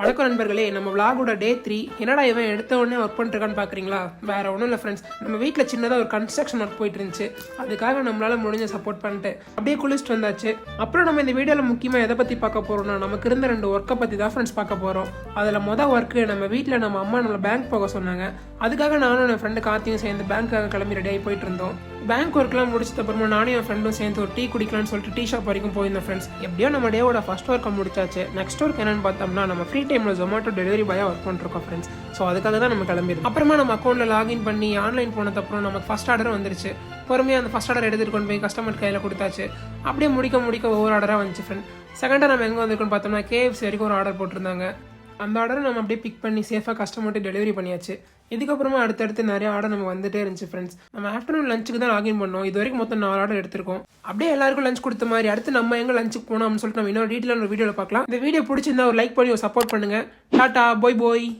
வணக்கம் நண்பர்களே, நம்ம விளாகோட டே 3. என்னடா இவன் எடுத்த உடனே ஒர்க் பண்ணிருக்கான்னு பார்க்குறீங்களா? வேற ஒன்றும் இல்லை ஃப்ரெண்ட்ஸ், நம்ம வீட்டில் சின்னதாக ஒரு கன்ஸ்ட்ரக்ஷன் ஒர்க் போயிட்டு இருந்துச்சு. அதுக்காக நம்மளால முடிஞ்ச சப்போர்ட் பண்ணிட்டு அப்படியே குளிச்சுட்டு வந்தாச்சு. அப்புறம் நம்ம இந்த வீடியோவில் முக்கியமாக எதை பற்றி பார்க்க போகிறோம்னா, நமக்கு இருந்த 2 ஒர்க்கை பற்றி தான் ஃப்ரெண்ட்ஸ் பார்க்க போகிறோம். அதில் மொதல் ஒர்க்கு, நம்ம வீட்டில் நம்ம அம்மா நம்மளை பேங்க் போக சொன்னாங்க. அதுக்காக நானும் என் ஃப்ரெண்டு கார்த்தியும் சேர்ந்து பேங்க்காக கிளம்பி ரெடியாகி போயிட்டு இருந்தோம். பேங்க் ஒர்க்லாம் முடிச்சது அப்புறமா நானும் என் ஃப்ரெண்டும் சேர்ந்து ஒரு டீ குடிக்கலாம்னு சொல்லிட்டு டீ ஷாப் வரைக்கும் போயிருந்தோம் ஃப்ரெண்ட்ஸ். எப்படியோ நம்ம டேவோட ஃபர்ஸ்ட் ஒர்க்கை முடிச்சாச்சு. நெக்ஸ்ட் ஒர்க் என்னன்னு பார்த்தோம்னா, நம்ம ஃப்ரீ டைமில் ஜொமேட்டோ டெலிவரி பாயாக ஒர்க் பண்ணிருக்கோம் ஃப்ரெண்ட்ஸ். ஸோ அதுக்காக தான் நம்ம கிளம்பிடுது. அப்புறமா நம்ம அக்கௌண்ட்டில் லாகின் பண்ணி ஆன்லைன் போனதுக்கப்புறம் நமக்கு ஃபர்ஸ்ட் ஆர்டர் வந்துருச்சு. பொறுமையாக அந்த ஃபர்ஸ்ட் ஆர்டர் எடுத்துகிட்டு கொண்டு போய் கஸ்டமர் கையில் கொடுத்தாச்சு. அப்படியே முடிக்க ஒவ்வொரு ஆர்டராக வந்துச்சு ஃப்ரெண்ட். செகண்டாக நம்ம எங்கே வந்திருக்கோன்னு பார்த்தோம்னா, KFC வரைக்கும் ஒரு ஆர்டர் போட்டிருந்தாங்க. அந்த ஆர்டரை நம்ம அப்படியே பிக் பண்ணி சேஃபாக கஸ்டமர்ட்டு டெலிவரி பண்ணியாச்சு. இதுக்கப்புறமா அடுத்தடுத்து நிறைய ஆர்டர் நம்ம வந்துட்டே இருந்துச்சு ஃப்ரெண்ட்ஸ். நம்ம ஆஃப்டர்நூன் லஞ்சுக்கு தான் லாகின் பண்ணோம். இது வரைக்கும் மொத்தம் 4 ஆர்டர் எடுத்திருக்கோம். அப்படியே எல்லாருக்கும் லஞ்ச் கொடுத்த மாதிரி அடுத்து நம்ம எங்கே லஞ்சுக்கு போனோம் அப்படின்னு சொல்லிட்டு நம்ம இன்னொரு டீட்டெயிலான ஒரு வீடியோவில் பார்க்கலாம். இந்த வீடியோ பிடிச்சிருந்தா ஒரு லைக் பண்ணி ஒரு சப்போர்ட் பண்ணுங்க. டாடா, போய்.